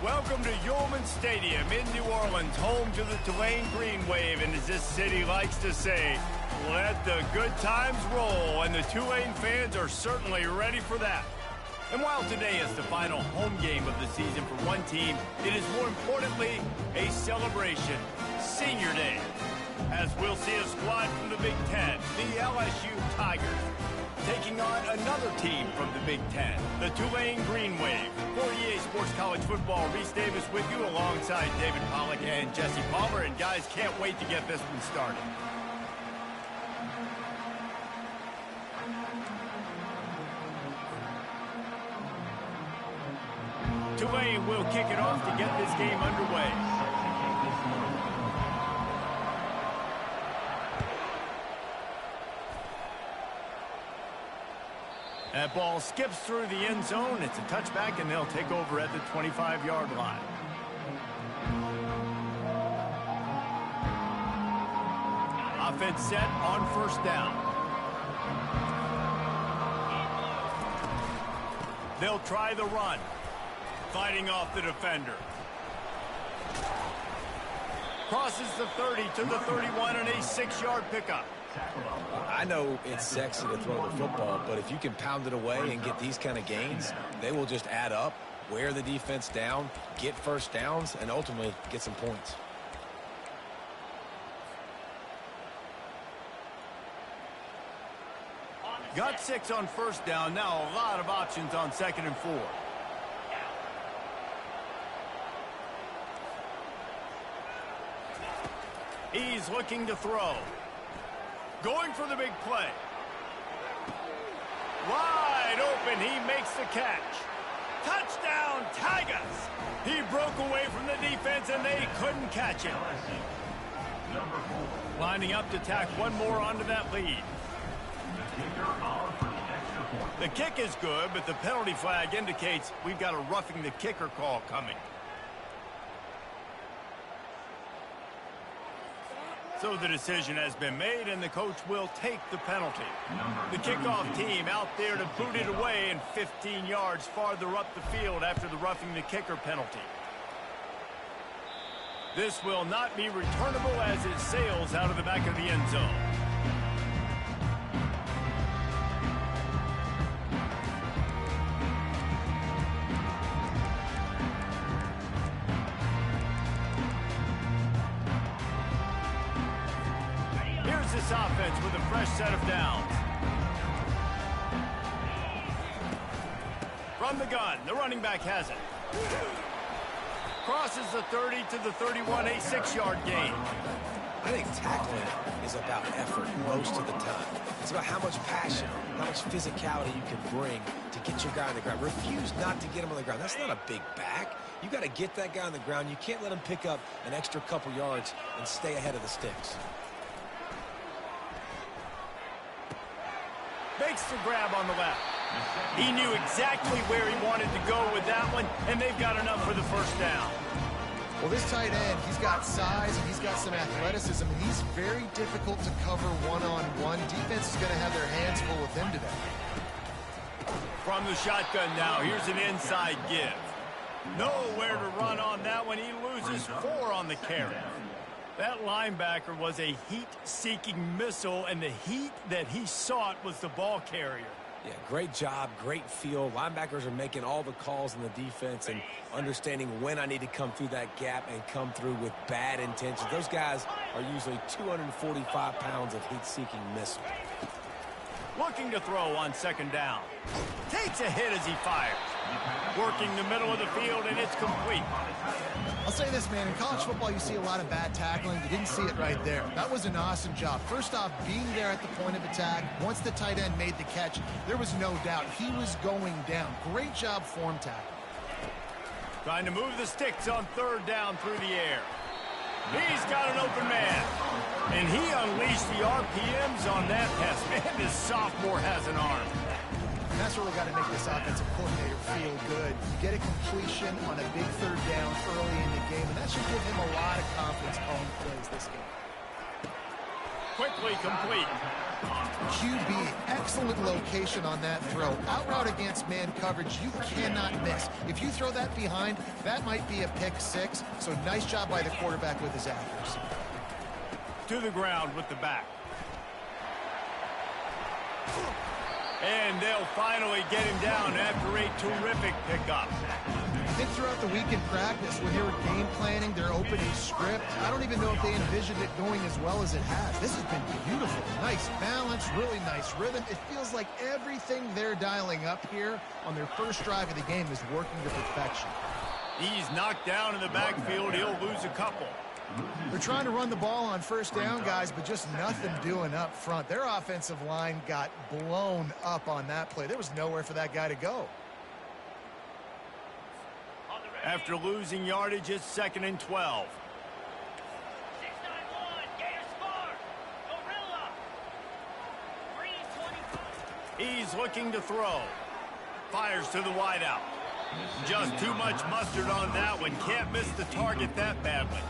Welcome to Yulman Stadium in New Orleans, home to the Tulane Green Wave, and as this city likes to say, let the good times roll, and the Tulane fans are certainly ready for that. And while today is the final home game of the season for one team, it is more importantly a celebration, Senior Day, as we'll see a squad from the Big Ten, the LSU Tigers, taking on another team from the Big Ten, the Tulane Green Wave. For EA Sports College Football, Reese Davis with you alongside David Pollack and Jesse Palmer. And guys, can't wait to get this one started. Tulane will kick it off to get this game underway. That ball skips through the end zone. It's a touchback, and they'll take over at the 25-yard line. Offense set on first down. They'll try the run. Fighting off the defender. Crosses the 30 to the 31 and a 6-yard pickup. I know it's sexy to throw the football, but if you can pound it away and get these kind of gains, they will just add up, wear the defense down, get first downs, and ultimately get some points. Got 6 on first down. Now a lot of options on 2nd and 4. He's looking to throw. Going for the big play. Wide open, he makes the catch. Touchdown, Tigers! He broke away from the defense and they couldn't catch him. Lining up to tack one more onto that lead. The kick is good, but the penalty flag indicates we've got a roughing the kicker call coming. So the decision has been made, and the coach will take the penalty. The kickoff team out there to boot it away and 15 yards farther up the field after the roughing the kicker penalty. This will not be returnable as it sails out of the back of the end zone. This offense with a fresh set of downs. From the gun, the running back has it. Crosses the 30 to the 31, a 6-yard gain. I think tackling is about effort most of the time. It's about how much passion, how much physicality you can bring to get your guy on the ground. Refuse not to get him on the ground. That's not a big back. You got to get that guy on the ground. You can't let him pick up an extra couple yards and stay ahead of the sticks. Makes the grab on the left. He knew exactly where he wanted to go with that one, and they've got enough for the first down. Well, this tight end, he's got size and he's got some athleticism, and he's very difficult to cover one-on-one. Defense is going to have their hands full with him today. From the shotgun now, here's an inside give. Nowhere to run on that one. He loses 4 on the carry. That linebacker was a heat-seeking missile, and the heat that he sought was the ball carrier. Yeah, great job, great feel. Linebackers are making all the calls in the defense and understanding when I need to come through that gap and come through with bad intentions. Those guys are usually 245 pounds of heat-seeking missile. Looking to throw on 2nd down. Takes a hit as he fires. Working the middle of the field, and it's complete. I'll say this, man. In college football, you see a lot of bad tackling. You didn't see it right there. That was an awesome job. First off, being there at the point of attack. Once the tight end made the catch, there was no doubt he was going down. Great job form tackle. Trying to move the sticks on 3rd down through the air. He's got an open man. And he unleashed the RPMs on that pass. Man, this sophomore has an arm. And that's where we got to make this offensive coordinator feel good. You get a completion on a big 3rd down early in the game, and that should give him a lot of confidence calling plays this game. quickly complete. QB, excellent location on that throw. Out route against man coverage, you cannot miss. If you throw that behind, that might be a pick six. So nice job by the quarterback with his accuracy. To the ground with the back. And they'll finally get him down after a terrific pickup. I think throughout the week in practice, when they were game planning their opening script, I don't even know if they envisioned it going as well as it has. This has been beautiful. Nice balance, really nice rhythm. It feels like everything they're dialing up here on their first drive of the game is working to perfection. He's knocked down in the backfield. He'll lose a couple. They're trying to run the ball on first down, guys, but just nothing doing up front. Their offensive line got blown up on that play. There was nowhere for that guy to go. After losing yardage, it's 2nd and 12. 691, Gators far. Gorilla. Green 25. He's looking to throw. Fires to the wideout. Just too much mustard on that one. Can't miss the target that badly.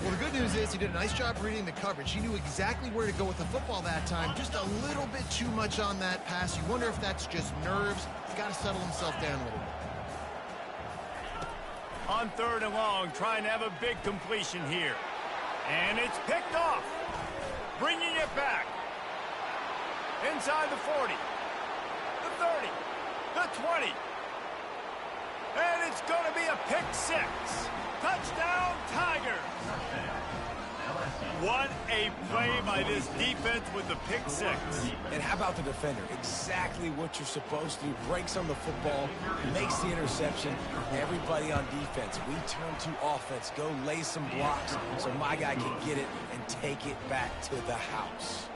Well, the good news is he did a nice job reading the coverage. He knew exactly where to go with the football that time. Just a little bit too much on that pass. You wonder if that's just nerves. He's got to settle himself down a little bit. On 3rd and long, trying to have a big completion here. And it's picked off. Bringing it back. Inside the 40. The 30. The 20. And it's going to be a pick six. Touchdown, Tigers. What a play by this defense with the pick six. And how about the defender? Exactly what you're supposed to do. Breaks on the football, makes the interception. Everybody on defense, we turn to offense. Go lay some blocks so my guy can get it and take it back to the house.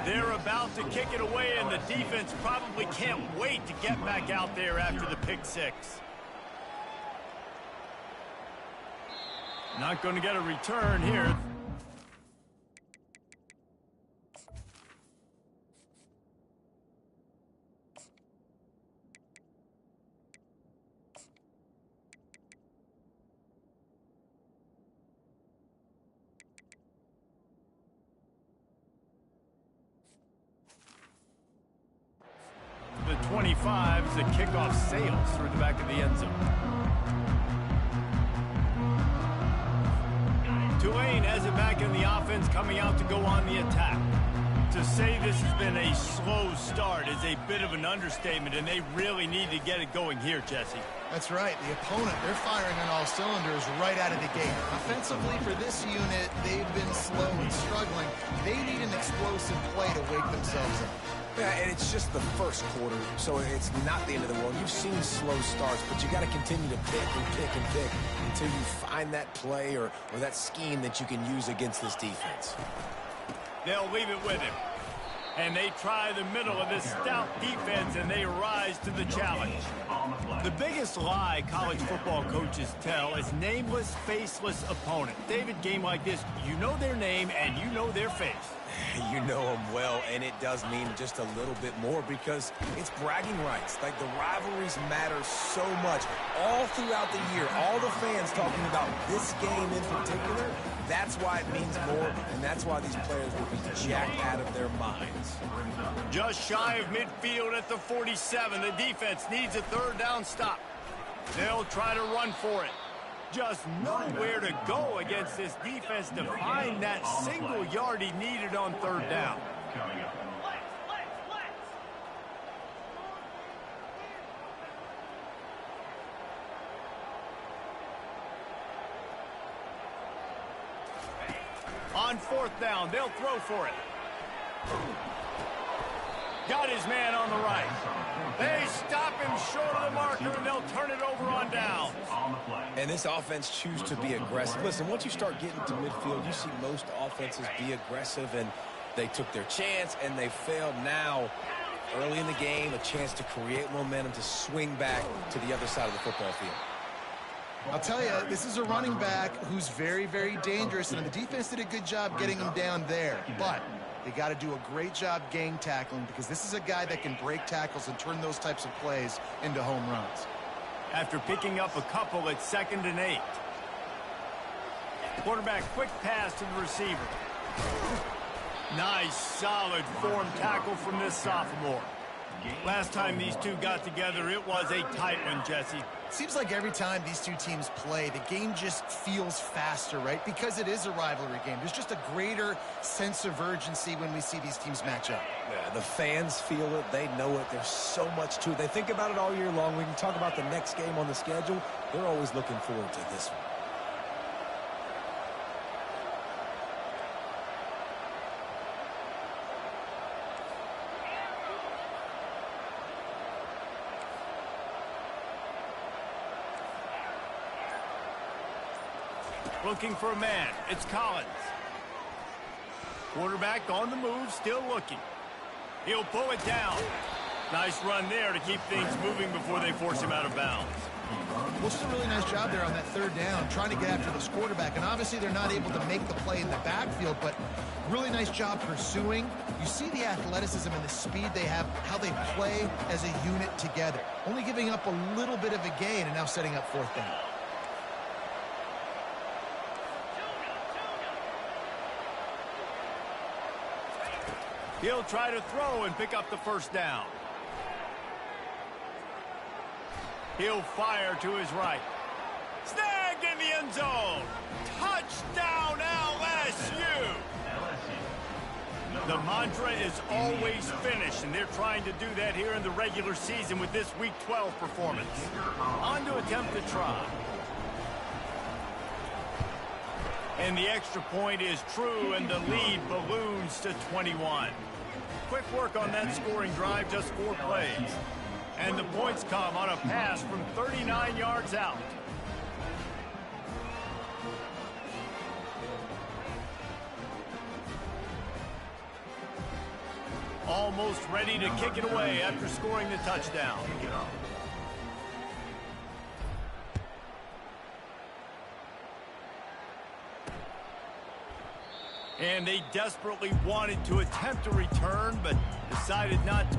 They're about to kick it away, and the defense probably can't wait to get back out there after the pick six. Not going to get a return here. The 25 as the kickoff sails through the back of the end zone. Tulane has it back in the offense, coming out to go on the attack. To say this has been a slow start is a bit of an understatement, and they really need to get it going here, Jesse. That's right. The opponent, they're firing on all cylinders right out of the gate. Offensively, for this unit, they've been slow and struggling. They need an explosive play to wake themselves up. Yeah, and it's just the first quarter, so it's not the end of the world. You've seen slow starts, but you got to continue to pick and pick and pick until you find that play or that scheme that you can use against this defense. They'll leave it with him. And they try the middle of this stout defense, and they rise to the challenge. The biggest lie college football coaches tell is nameless, faceless opponent. David, game like this, you know their name and you know their face. You know them well, and it does mean just a little bit more because it's bragging rights. Like, the rivalries matter so much all throughout the year. All the fans talking about this game in particular, that's why it means more, and that's why these players will be jacked out of their minds. Just shy of midfield at the 47. The defense needs a 3rd down stop. They'll try to run for it. Just nowhere to go against this defense to find that single yard he needed on 3rd down. On 4th down, they'll throw for it. Got his man on the right. They stop him short of the marker, and they'll turn it over on downs. And this offense chooses to be aggressive. Listen, once you start getting to midfield, you see most offenses be aggressive, and they took their chance, and they failed. Now, early in the game, a chance to create momentum to swing back to the other side of the football field. I'll tell you, this is a running back who's very, very dangerous, and the defense did a good job getting him down there. But they got to do a great job gang tackling because this is a guy that can break tackles and turn those types of plays into home runs. After picking up a couple, it's 2nd and 8. Quarterback quick pass to the receiver. Nice, solid form tackle from this sophomore. Last time these two got together, it was a tight one, Jesse. Seems like every time these two teams play, the game just feels faster, right? Because it is a rivalry game. There's just a greater sense of urgency when we see these teams match up. Yeah, the fans feel it. They know it. There's so much to it. They think about it all year long. We can talk about the next game on the schedule. They're always looking forward to this one. Looking for a man. It's Collins. Quarterback on the move, still looking. He'll pull it down. Nice run there to keep things moving before they force him out of bounds. Well, just a really nice job there on that third down, trying to get after this quarterback. And obviously they're not able to make the play in the backfield, but really nice job pursuing. You see the athleticism and the speed they have, how they play as a unit together. Only giving up a little bit of a gain and now setting up fourth down. He'll try to throw and pick up the first down. He'll fire to his right. Snagged in the end zone. Touchdown, LSU. The mantra is always finish, and they're trying to do that here in the regular season with this Week 12 performance. On to attempt to try. And the extra point is true, and the lead balloons to 21. Quick work on that scoring drive, just 4 plays. And the points come on a pass from 39 yards out. Almost ready to kick it away after scoring the touchdown. And they desperately wanted to attempt a return, but decided not to.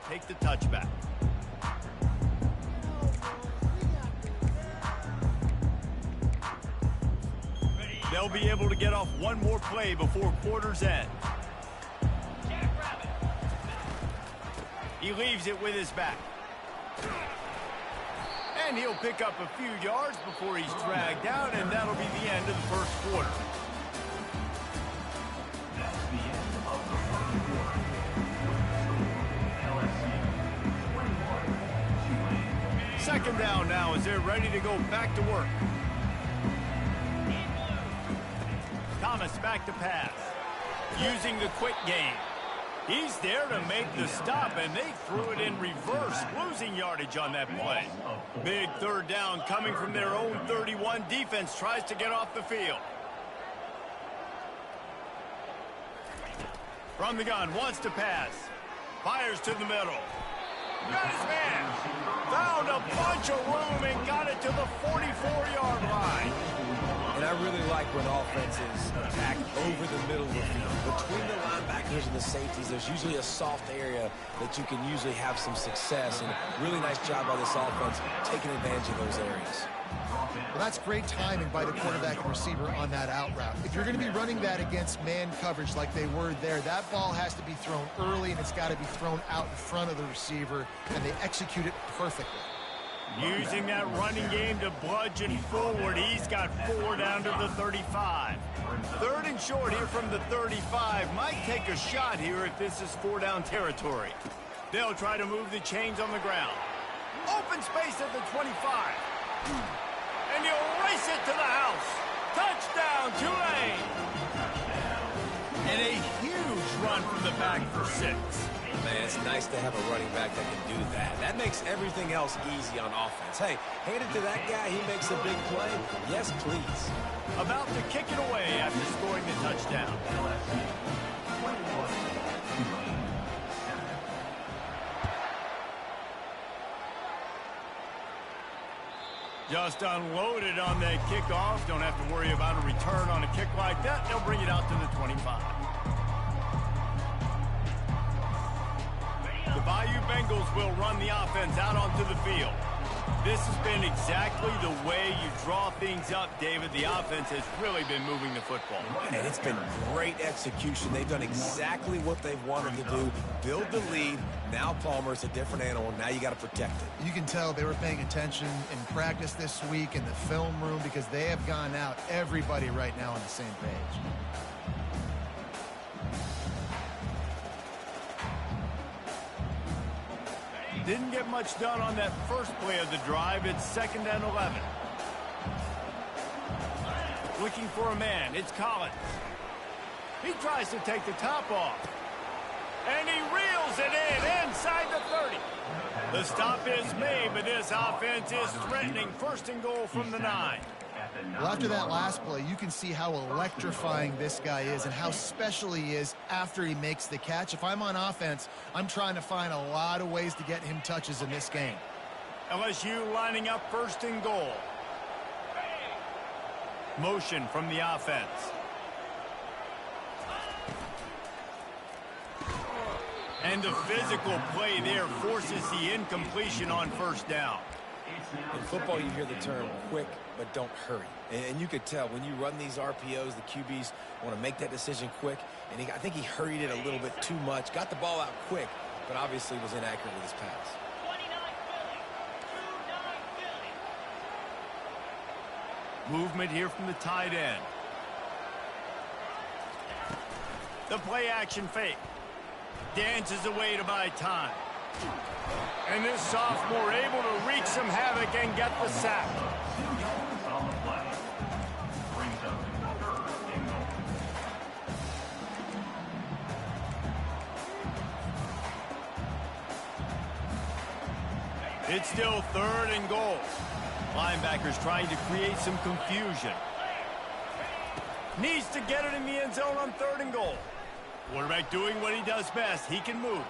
Take the touchback. They'll be able to get off one more play before quarter's end. He leaves it with his back. And he'll pick up a few yards before he's dragged down, and that'll be the end of the first quarter. Second down now as they're ready to go back to work. Thomas back to pass. Using the quick game. He's there to make the stop, and they threw it in reverse, losing yardage on that play. Big third down coming from their own 31. Defense tries to get off the field. From the gun, wants to pass. Fires to the middle. Got his man. Found a bunch of room and got it to the 44-yard line. And I really like when offenses attack over the middle of the field. Between the linebackers and the safeties, there's usually a soft area that you can usually have some success. And really nice job by this offense taking advantage of those areas. Well, that's great timing by the quarterback and receiver on that out route. If you're going to be running that against man coverage like they were there, that ball has to be thrown early, and it's got to be thrown out in front of the receiver, and they execute it perfectly. Using that running game to bludgeon forward. He's got 4 down to the 35. Third and short here from the 35. Might take a shot here if this is 4-down territory. They'll try to move the chains on the ground. Open space at the 25. And he'll race it to the house. Touchdown, Tulane. And a huge run from the back for 6. Man, it's nice to have a running back that can do that. That makes everything else easy on offense. Hey, hand it to that guy. He makes a big play. Yes, please. About to kick it away after scoring the touchdown. Just unloaded on that kickoff. Don't have to worry about a return on a kick like that. They'll bring it out to the 25. The Bayou Bengals will run the offense out onto the field. This has been exactly the way you draw things up, David. The offense has really been moving the football. And it's been great execution. They've done exactly what they've wanted to do. Build the lead. Now Palmer's a different animal. Now you got to protect it. You can tell they were paying attention in practice this week in the film room because they have gone out, everybody right now on the same page. Didn't get much done on that first play of the drive. It's 2nd and 11. Looking for a man. It's Collins. He tries to take the top off. And he reels it in inside the 30. The stop is made, but this offense is threatening. 1st and goal from the 9. Well, after that last play, you can see how electrifying this guy is and how special he is after he makes the catch. If I'm on offense, I'm trying to find a lot of ways to get him touches in this game. LSU lining up 1st and goal. Motion from the offense. And the physical play there forces the incompletion on 1st down. In football, you hear the term quick, but don't hurry. And you could tell when you run these RPOs, the QBs want to make that decision quick. And I think he hurried it a little bit too much. Got the ball out quick, but obviously was inaccurate with his pass. 29 Philly. Movement here from the tight end. The play action fake. Dances away to buy time. And this sophomore able to wreak some havoc and get the sack. It's still 3rd and goal. Linebackers trying to create some confusion. Needs to get it in the end zone on 3rd and goal. Quarterback doing what he does best. He can move.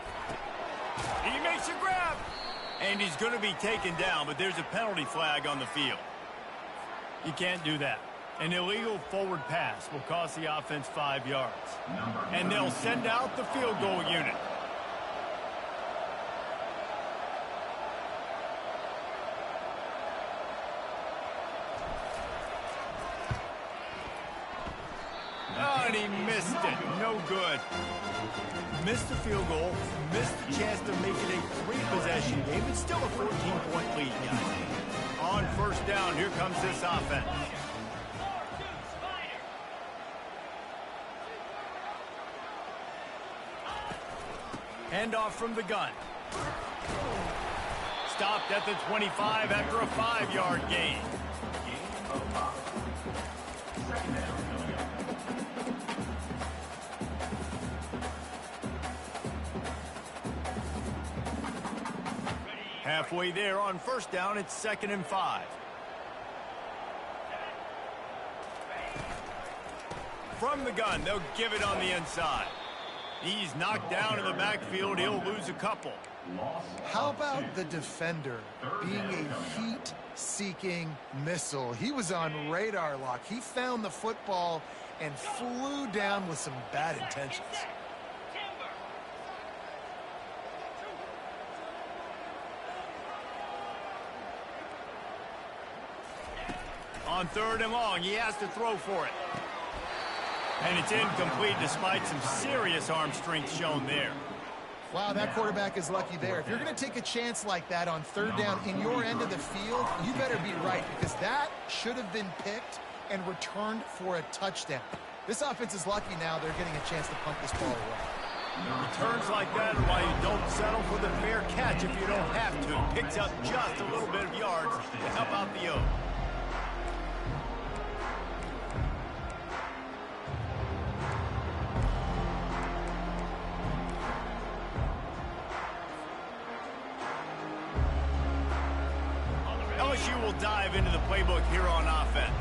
He makes a grab. And he's going to be taken down, but there's a penalty flag on the field. You can't do that. An illegal forward pass will cost the offense 5 yards. And they'll send out the field goal unit. missed it. No good. Missed the field goal, missed the chance to make it a three-possession game. It's still a 14-point lead, guys. On first down, here comes this offense. Handoff from the gun. Stopped at the 25 after a 5-yard gain. Halfway there on first down, it's 2nd and 5. From the gun, they'll give it on the inside. He's knocked down in the backfield. He'll lose a couple. How about the defender being a heat-seeking missile? He was on radar lock. He found the football and flew down with some bad intentions. On 3rd and long, he has to throw for it. And it's incomplete despite some serious arm strength shown there. Wow, that quarterback is lucky there. If you're going to take a chance like that on 3rd down in your end of the field, you better be right, because that should have been picked and returned for a touchdown. This offense is lucky now they're getting a chance to punt this ball away. Returns like that are why you don't settle for the fair catch if you don't have to. Picks up just a little bit of yards to help out the O. LSU will dive into the playbook here on offense.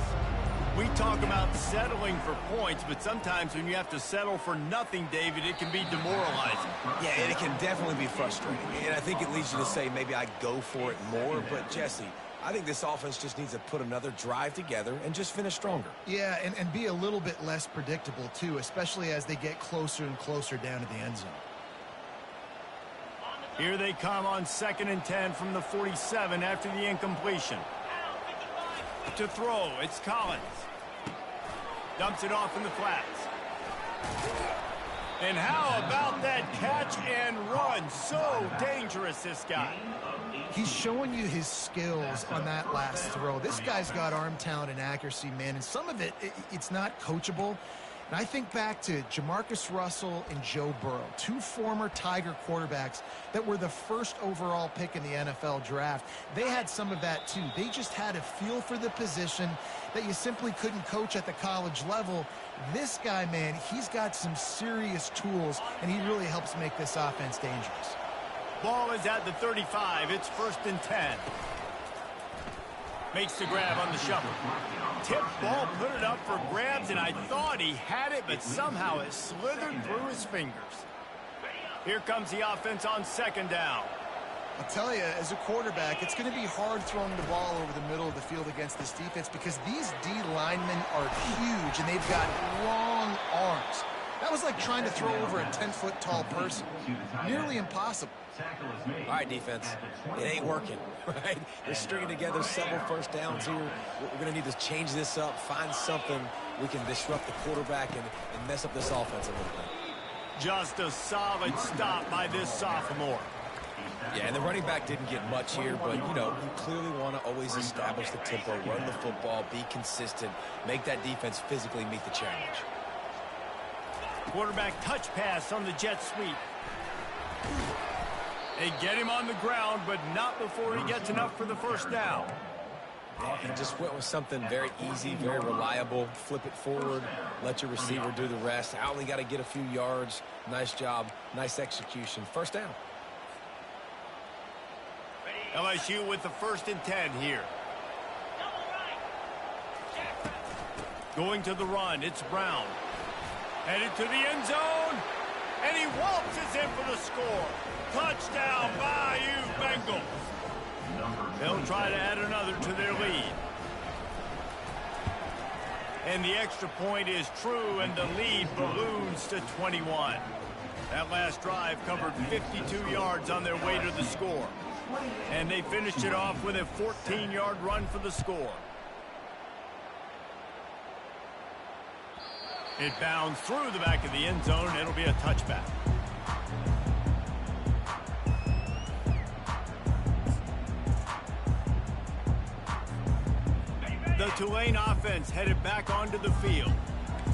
We talk about settling for points, but sometimes when you have to settle for nothing, David, it can be demoralizing. Yeah, and it can definitely be frustrating. And I think it leads you to say maybe I go for it more. But, Jesse, I think this offense just needs to put another drive together and just finish stronger. Yeah, and be a little bit less predictable, too, especially as they get closer and closer down to the end zone. Here they come on 2nd and 10 from the 47 after the incompletion. To throw, it's Collins. Dumps it off in the flats. And how about that catch and run? So dangerous, this guy. He's showing you his skills on that last throw. This guy's got arm talent and accuracy, man, and some of it's not coachable. And I think back to Jamarcus Russell and Joe Burrow, 2 former Tiger quarterbacks that were the first overall pick in the NFL draft. They had some of that, too. They just had a feel for the position that you simply couldn't coach at the college level. This guy, man, he's got some serious tools, and he really helps make this offense dangerous. Ball is at the 35. It's 1st and 10. Makes the grab on the shuffle. Tip ball, put it up for grabs, and I thought he had it, but somehow it slithered through his fingers. Here comes the offense on 2nd down. I'll tell you, as a quarterback, it's going to be hard throwing the ball over the middle of the field against this defense because these D linemen are huge, and they've got long arms. That was like trying to throw over a 10-foot tall person. Nearly impossible. All right, defense, it ain't working, right? They're stringing together several first downs here. We're going to need to change this up, find something we can disrupt the quarterback and mess up this offense a little bit. Just a solid stop by this sophomore. Yeah, and the running back didn't get much here, but, you know, you clearly want to always establish the tempo, run the football, be consistent, make that defense physically meet the challenge. Quarterback touch pass on the jet sweep. They get him on the ground, but not before he gets enough for the first down. And just went with something very easy, very reliable. Flip it forward, let your receiver do the rest. I only got to get a few yards. Nice job, nice execution. First down. LSU with the 1st and 10 here. Going to the run, it's Brown. Headed to the end zone, and he waltzes in for the score. Touchdown, Bayou Bengals. They'll try to add another to their lead. And the extra point is true, and the lead balloons to 21. That last drive covered 52 yards on their way to the score. And they finished it off with a 14-yard run for the score. It bounds through the back of the end zone. It'll be a touchback. The Tulane offense headed back onto the field.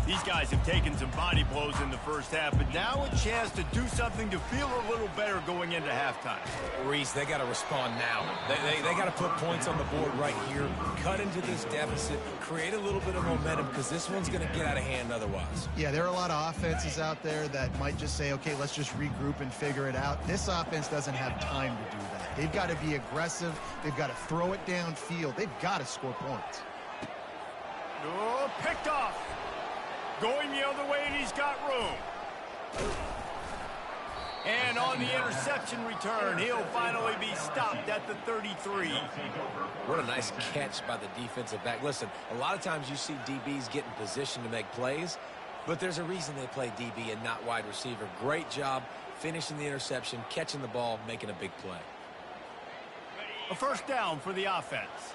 These guys have taken some body blows in the first half, but now a chance to do something to feel a little better going into halftime. Reese, they got to respond now. They got to put points on the board right here, cut into this deficit, create a little bit of momentum, because this one's going to get out of hand otherwise. Yeah, there are a lot of offenses out there that might just say, okay, let's just regroup and figure it out. This offense doesn't have time to do that. They've got to be aggressive. They've got to throw it downfield. They've got to score points. Oh, picked off. Going the other way, and he's got room. And on the interception return, he'll finally be stopped at the 33. What a nice catch by the defensive back. Listen, a lot of times you see DBs get in position to make plays, but there's a reason they play DB and not wide receiver. Great job finishing the interception, catching the ball, making a big play. A first down for the offense.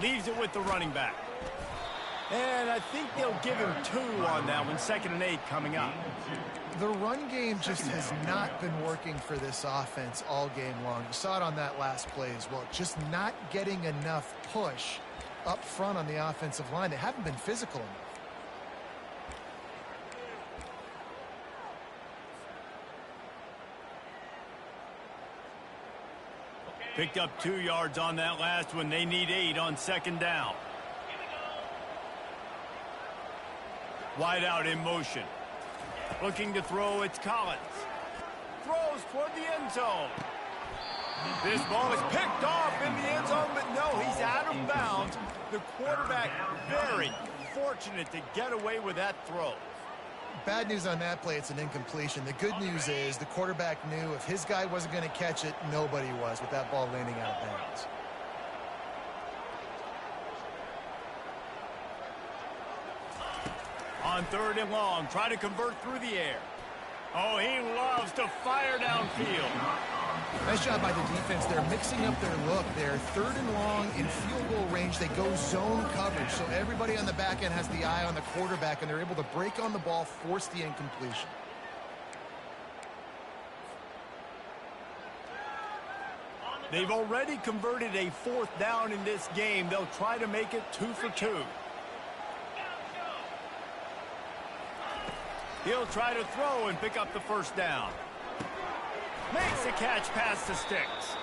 Leaves it with the running back. And I think they'll give him 2 on that one. 2nd and 8 coming up. The run game just has not been working for this offense all game long. You saw it on that last play as well. Just not getting enough push up front on the offensive line. They haven't been physical enough. Picked up 2 yards on that last one. They need 8 on 2nd down. Wide out in motion. Looking to throw, it's Collins. Throws toward the end zone. This ball is picked off in the end zone, but no, he's out of bounds. The quarterback very fortunate to get away with that throw. Bad news on that play, it's an incompletion. The good news is the quarterback knew if his guy wasn't going to catch it, nobody was with that ball landing out of bounds. On 3rd and long, try to convert through the air. Oh, he loves to fire downfield. Nice job by the defense. They're mixing up their look. They're 3rd and long in field goal range. They go zone coverage, so everybody on the back end has the eye on the quarterback, and they're able to break on the ball, force the incompletion. They've already converted a 4th down in this game. They'll try to make it 2 for 2. He'll try to throw and pick up the 1st down. Makes the catch past the sticks.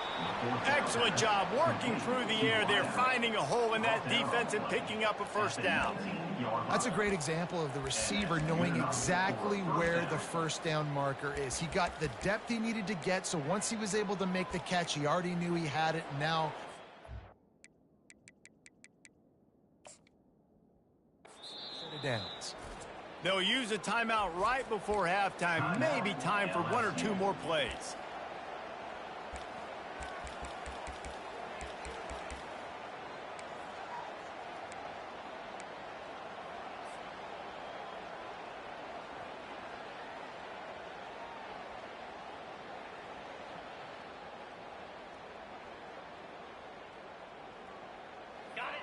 Excellent job working through the air. They're finding a hole in that defense and picking up a 1st down. That's a great example of the receiver knowing exactly where the 1st down marker is. He got the depth he needed to get, so once he was able to make the catch, he already knew he had it. Now, downs. They'll use a timeout right before halftime. Maybe time for 1 or 2 more plays.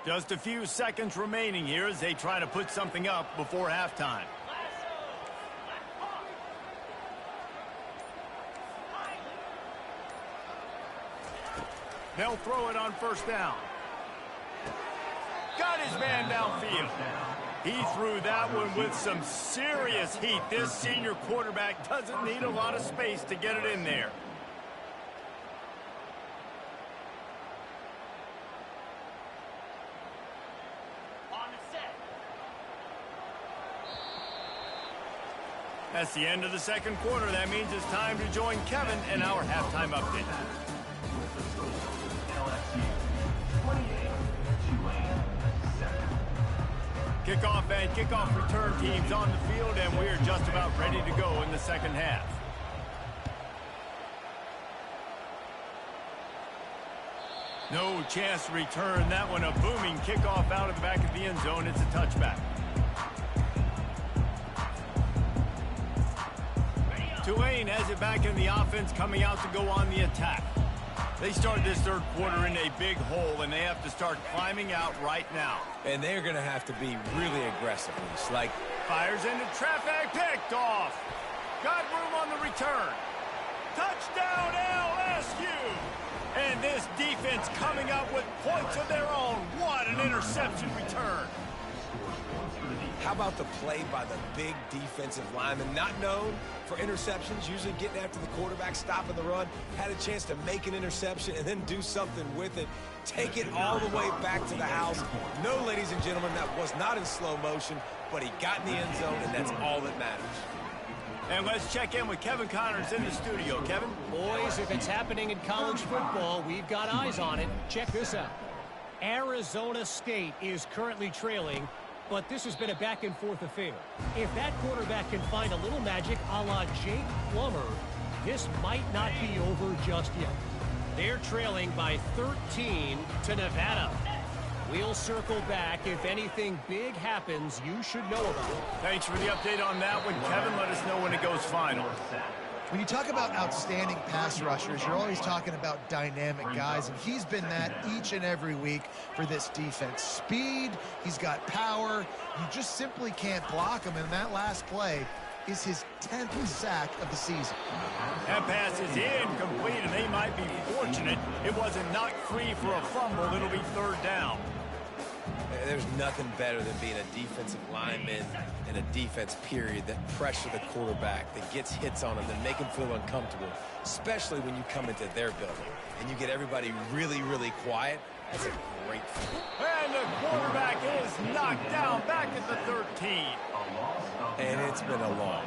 Just a few seconds remaining here as they try to put something up before halftime. They'll throw it on 1st down. Got his man downfield. He threw that one with some serious heat. This senior quarterback doesn't need a lot of space to get it in there. That's the end of the 2nd quarter. That means it's time to join Kevin in our halftime update. Kickoff and kickoff return teams on the field, and we're just about ready to go in the 2nd half. No chance to return that one. A booming kickoff out of the back of the end zone. It's a touchback. Tulane has it back in the offense, coming out to go on the attack. They started this third quarter in a big hole, and they have to start climbing out right now. And they're going to have to be really aggressive. Like fires into traffic, picked off. Got room on the return. Touchdown LSU! And this defense coming up with points of their own. What an interception return. How about the play by the big defensive lineman, not known for interceptions, usually getting after the quarterback, stopping the run, had a chance to make an interception and then do something with it, take it all the way back to the house. No, ladies and gentlemen, that was not in slow motion, but he got in the end zone, and that's all that matters. And let's check in with Kevin Connors in the studio. Kevin? Boys, if it's happening in college football, we've got eyes on it. Check this out. Arizona State is currently trailing, but this has been a back-and-forth affair. If that quarterback can find a little magic a la Jake Plummer, this might not be over just yet. They're trailing by 13 to Nevada. We'll circle back. If anything big happens, you should know about it. Thanks for the update on that one, Kevin. Let us know when it goes final. When you talk about outstanding pass rushers, you're always talking about dynamic guys, and he's been that each and every week for this defense. Speed, he's got power. You just simply can't block him, and that last play is his 10th sack of the season. That pass is incomplete, and they might be fortunate it wasn't knocked free for a fumble. It'll be third down. There's nothing better than being a defensive lineman in a defense period that pressure the quarterback, that gets hits on him, that make him feel uncomfortable, especially when you come into their building and you get everybody really, really quiet. That's a great feeling. And the quarterback is knocked down back at the 13. And it's been a long